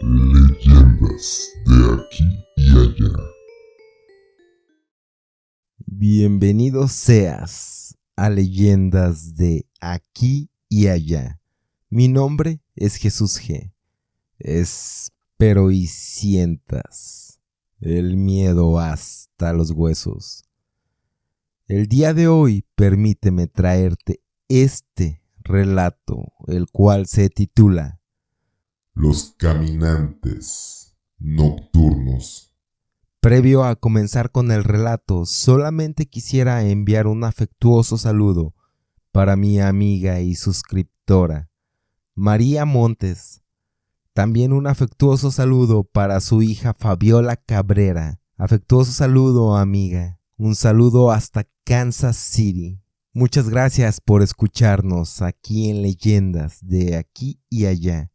Leyendas de aquí y allá. Bienvenido seas a Leyendas de aquí y allá. Mi nombre es Jesús G. Espero y sientas el miedo hasta los huesos. El día de hoy permíteme traerte este relato, el cual se titula Los caminantes nocturnos. Previo a comenzar con el relato, solamente quisiera enviar un afectuoso saludo para mi amiga y suscriptora, María Montes. También un afectuoso saludo para su hija Fabiola Cabrera. Afectuoso saludo, amiga. Un saludo hasta Kansas City. Muchas gracias por escucharnos aquí en Leyendas de aquí y allá.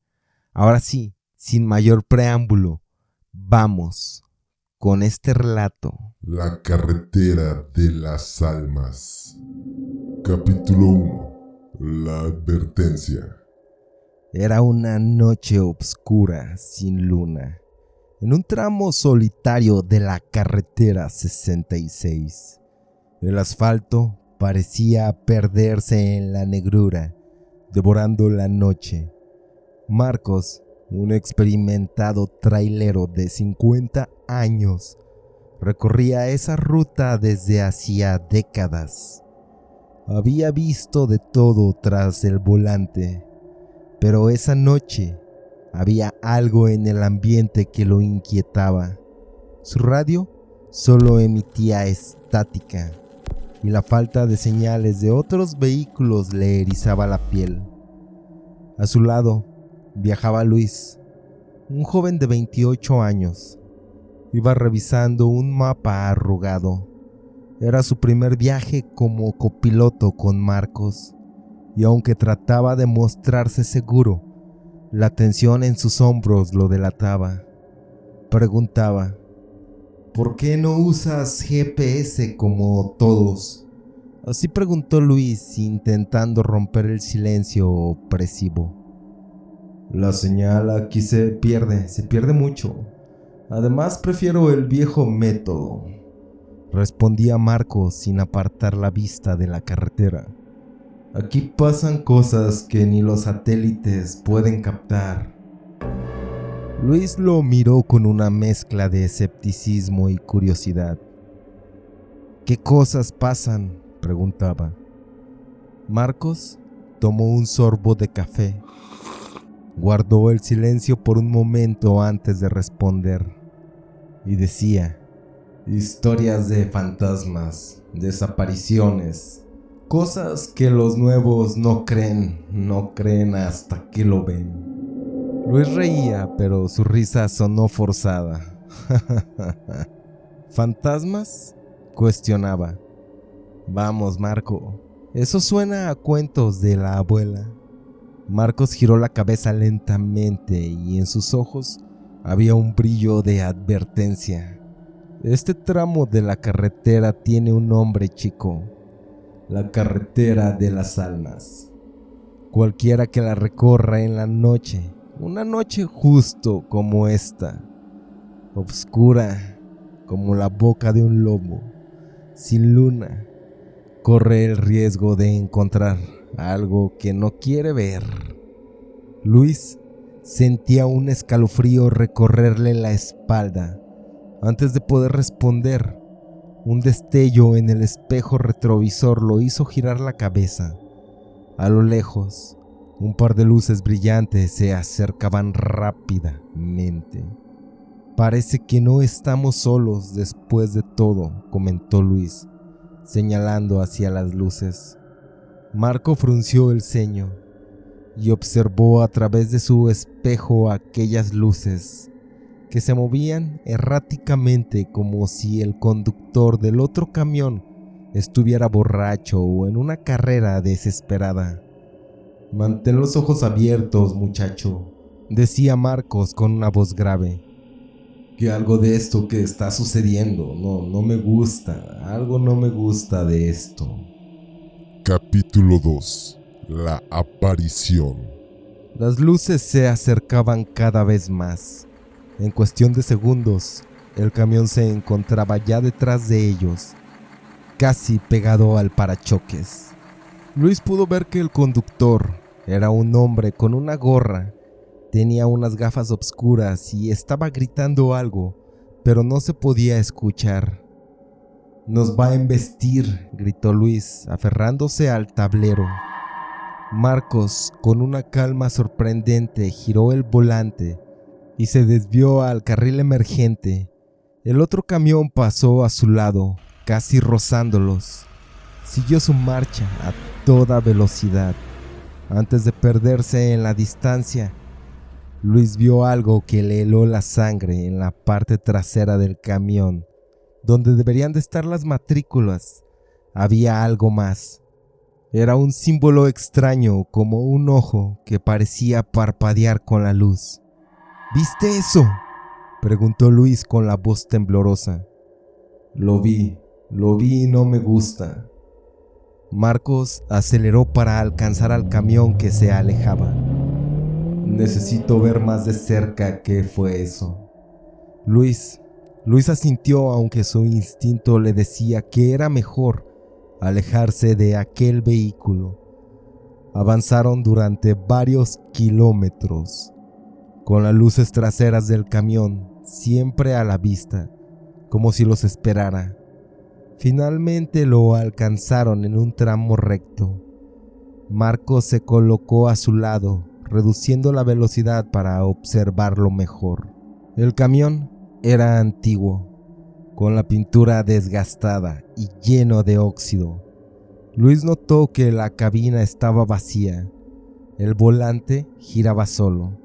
Ahora sí, sin mayor preámbulo, vamos con este relato. La carretera de las almas. Capítulo 1. La advertencia. Era una noche oscura, sin luna, en un tramo solitario de la carretera 66. El asfalto parecía perderse en la negrura, devorando la noche. Marcos, un experimentado trailero de 50 años, recorría esa ruta desde hacía décadas. Había visto de todo tras el volante, pero esa noche había algo en el ambiente que lo inquietaba. Su radio solo emitía estática y la falta de señales de otros vehículos le erizaba la piel. A su lado viajaba Luis, un joven de 28 años. Iba revisando un mapa arrugado. Era su primer viaje como copiloto con Marcos, y aunque trataba de mostrarse seguro, la tensión en sus hombros lo delataba. Preguntaba: ¿por qué no usas GPS como todos? Así preguntó Luis, intentando romper el silencio opresivo. La señal aquí se pierde mucho. Además prefiero el viejo método, respondía Marcos sin apartar la vista de la carretera. Aquí pasan cosas que ni los satélites pueden captar. Luis lo miró con una mezcla de escepticismo y curiosidad. ¿Qué cosas pasan?, preguntaba. Marcos tomó un sorbo de café. Guardó el silencio por un momento antes de responder y decía: historias de fantasmas, desapariciones, cosas que los nuevos no creen hasta que lo ven. Luis reía, pero su risa sonó forzada. ¿Fantasmas?, cuestionaba. Vamos, Marco, eso suena a cuentos de la abuela. Marcos giró la cabeza lentamente y en sus ojos había un brillo de advertencia. Este tramo de la carretera tiene un nombre, chico: la carretera de las almas. Cualquiera que la recorra en la noche, una noche justo como esta, oscura como la boca de un lobo, sin luna, corre el riesgo de encontrar algo que no quiere ver. Luis sentía un escalofrío recorrerle la espalda. Antes de poder responder, un destello en el espejo retrovisor lo hizo girar la cabeza. A lo lejos, un par de luces brillantes se acercaban rápidamente. Parece que no estamos solos después de todo, comentó Luis, señalando hacia las luces. Marco frunció el ceño y observó a través de su espejo aquellas luces que se movían erráticamente, como si el conductor del otro camión estuviera borracho o en una carrera desesperada. Mantén los ojos abiertos, muchacho, decía Marcos con una voz grave. Que algo de esto que está sucediendo no me gusta, algo no me gusta de esto. Capítulo 2. La aparición. Las luces se acercaban cada vez más. En cuestión de segundos, el camión se encontraba ya detrás de ellos, casi pegado al parachoques. Luis pudo ver que el conductor era un hombre con una gorra, tenía unas gafas oscuras y estaba gritando algo, pero no se podía escuchar. «Nos va a embestir», gritó Luis, aferrándose al tablero. Marcos, con una calma sorprendente, giró el volante y se desvió al carril emergente. El otro camión pasó a su lado, casi rozándolos. Siguió su marcha a toda velocidad. Antes de perderse en la distancia, Luis vio algo que le heló la sangre en la parte trasera del camión, donde deberían de estar las matrículas. Había algo más. Era un símbolo extraño, como un ojo que parecía parpadear con la luz. «¿Viste eso?», preguntó Luis con la voz temblorosa. Lo vi y no me gusta». Marcos aceleró para alcanzar al camión que se alejaba. «Necesito ver más de cerca qué fue eso». Luis asintió, aunque su instinto le decía que era mejor alejarse de aquel vehículo. Avanzaron durante varios kilómetros, con las luces traseras del camión siempre a la vista, como si los esperara. Finalmente lo alcanzaron en un tramo recto. Marcos se colocó a su lado, reduciendo la velocidad para observarlo mejor. El camión era antiguo, con la pintura desgastada y lleno de óxido. Luis notó que la cabina estaba vacía. El volante giraba solo.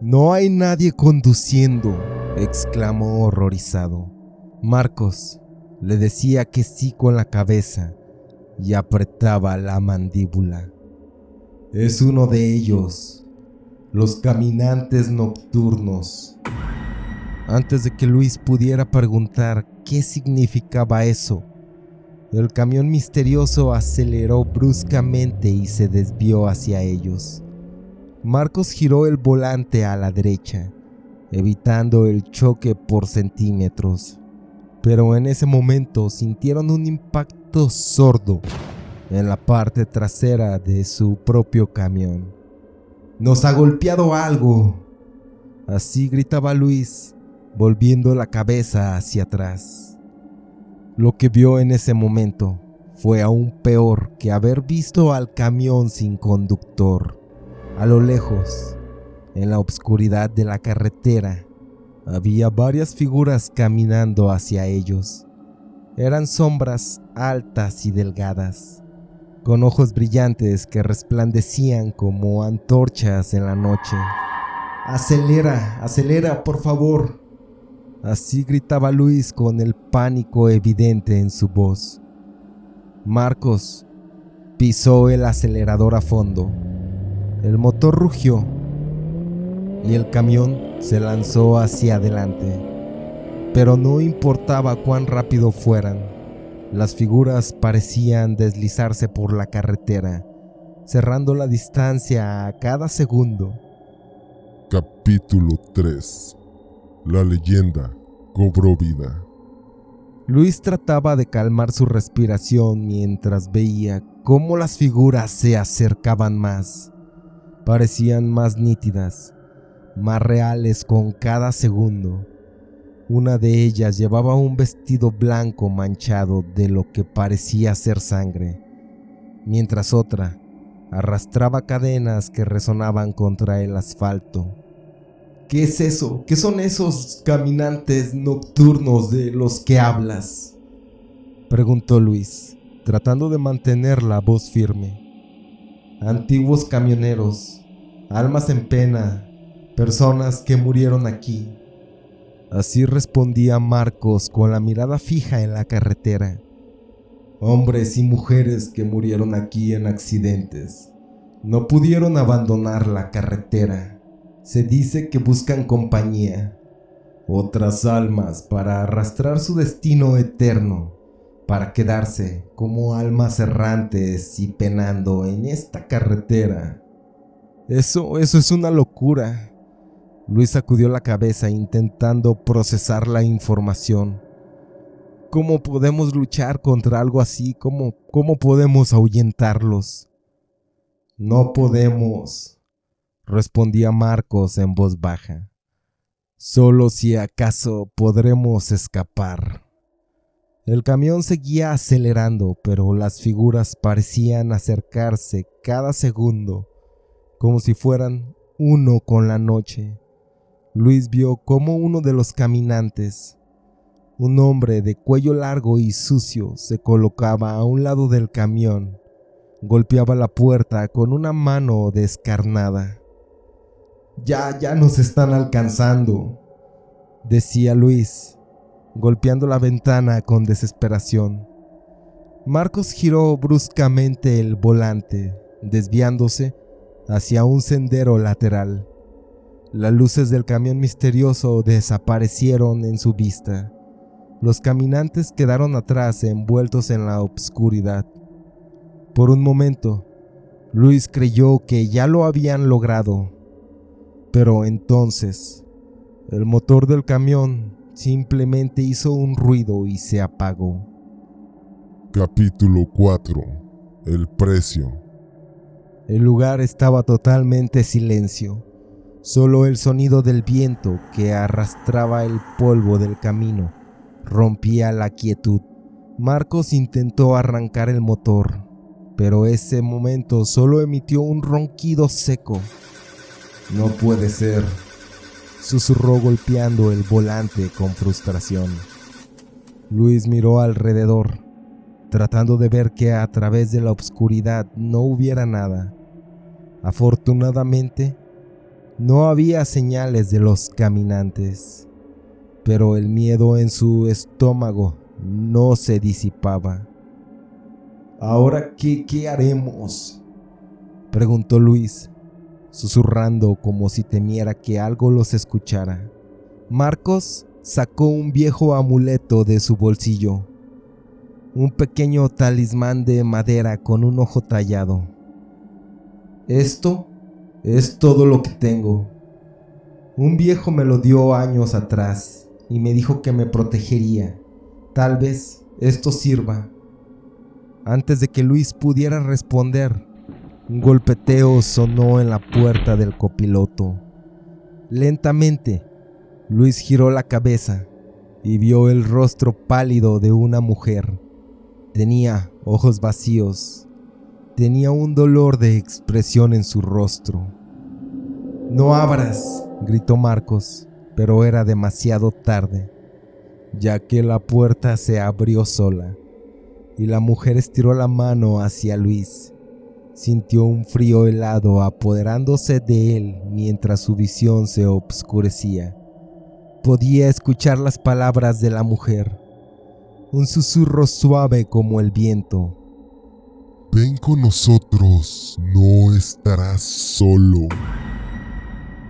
«No hay nadie conduciendo», exclamó horrorizado. Marcos le decía que sí con la cabeza y apretaba la mandíbula. «Es uno de ellos, los caminantes nocturnos». Antes de que Luis pudiera preguntar qué significaba eso, el camión misterioso aceleró bruscamente y se desvió hacia ellos. Marcos giró el volante a la derecha, evitando el choque por centímetros. Pero en ese momento sintieron un impacto sordo en la parte trasera de su propio camión. «Nos ha golpeado algo», así gritaba Luis, volviendo la cabeza hacia atrás. Lo que vio en ese momento fue aún peor que haber visto al camión sin conductor. A lo lejos, en la oscuridad de la carretera, había varias figuras caminando hacia ellos. Eran sombras altas y delgadas, con ojos brillantes que resplandecían como antorchas en la noche. «Acelera, acelera, por favor», así gritaba Luis con el pánico evidente en su voz. Marcos pisó el acelerador a fondo. El motor rugió y el camión se lanzó hacia adelante. Pero no importaba cuán rápido fueran, las figuras parecían deslizarse por la carretera, cerrando la distancia a cada segundo. Capítulo 3. La leyenda cobró vida. Luis trataba de calmar su respiración mientras veía cómo las figuras se acercaban más. Parecían más nítidas, más reales con cada segundo. Una de ellas llevaba un vestido blanco manchado de lo que parecía ser sangre, mientras otra arrastraba cadenas que resonaban contra el asfalto. «¿Qué es eso? ¿Qué son esos caminantes nocturnos de los que hablas?», preguntó Luis, tratando de mantener la voz firme. «Antiguos camioneros, almas en pena, personas que murieron aquí», así respondía Marcos con la mirada fija en la carretera. «Hombres y mujeres que murieron aquí en accidentes. No pudieron abandonar la carretera. Se dice que buscan compañía, otras almas para arrastrar su destino eterno, para quedarse como almas errantes y penando en esta carretera». Eso es una locura. Luis sacudió la cabeza intentando procesar la información. ¿Cómo podemos luchar contra algo así? ¿Cómo podemos ahuyentarlos? No podemos, respondía Marcos en voz baja. Solo si acaso podremos escapar. El camión seguía acelerando, pero las figuras parecían acercarse cada segundo, como si fueran uno con la noche. Luis vio cómo uno de los caminantes, un hombre de cuello largo y sucio, se colocaba a un lado del camión. Golpeaba la puerta con una mano descarnada. Ya nos están alcanzando, decía Luis, golpeando la ventana con desesperación. Marcos giró bruscamente el volante, desviándose hacia un sendero lateral. Las luces del camión misterioso desaparecieron en su vista. Los caminantes quedaron atrás, envueltos en la obscuridad. Por un momento, Luis creyó que ya lo habían logrado, pero entonces el motor del camión simplemente hizo un ruido y se apagó. Capítulo 4. El precio. El lugar estaba totalmente silencio. Solo el sonido del viento que arrastraba el polvo del camino rompía la quietud. Marcos intentó arrancar el motor, pero ese momento solo emitió un ronquido seco. No puede ser, susurró golpeando el volante con frustración. Luis miró alrededor, tratando de ver que a través de la oscuridad no hubiera nada. Afortunadamente, no había señales de los caminantes, pero el miedo en su estómago no se disipaba. ¿Ahora qué haremos?, preguntó Luis, susurrando como si temiera que algo los escuchara. Marcos sacó un viejo amuleto de su bolsillo, un pequeño talismán de madera con un ojo tallado. Esto es todo lo que tengo. Un viejo me lo dio años atrás y me dijo que me protegería. Tal vez esto sirva. Antes de que Luis pudiera responder, un golpeteo sonó en la puerta del copiloto. Lentamente, Luis giró la cabeza y vio el rostro pálido de una mujer. Tenía ojos vacíos. Tenía un dolor de expresión en su rostro. «No abras», gritó Marcos, pero era demasiado tarde, ya que la puerta se abrió sola y la mujer estiró la mano hacia Luis. Sintió un frío helado apoderándose de él mientras su visión se obscurecía. Podía escuchar las palabras de la mujer, un susurro suave como el viento. Ven con nosotros, no estarás solo.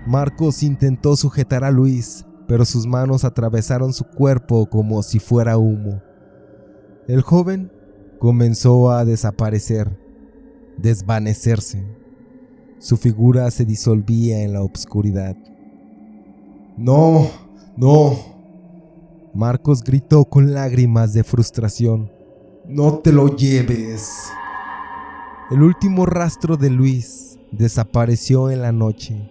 Marcos intentó sujetar a Luis, pero sus manos atravesaron su cuerpo como si fuera humo. El joven comenzó a desaparecer, desvanecerse. Su figura se disolvía en la oscuridad. ¡No! ¡No! Marcos gritó con lágrimas de frustración. ¡No te lo lleves! El último rastro de Luis desapareció en la noche.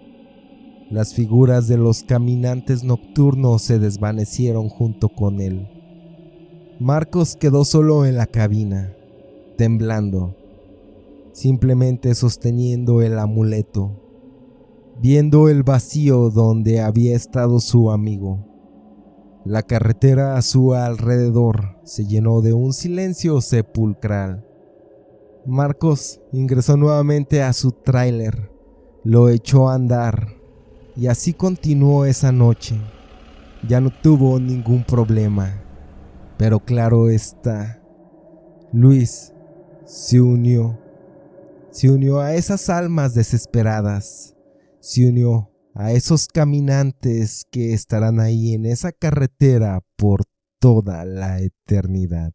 Las figuras de los caminantes nocturnos se desvanecieron junto con él. Marcos quedó solo en la cabina, temblando, simplemente sosteniendo el amuleto, viendo el vacío donde había estado su amigo. La carretera a su alrededor se llenó de un silencio sepulcral. Marcos ingresó nuevamente a su tráiler, lo echó a andar y así continuó esa noche. Ya no tuvo ningún problema, pero claro está, Luis se unió a esas almas desesperadas, se unió a esos caminantes que estarán ahí en esa carretera por toda la eternidad.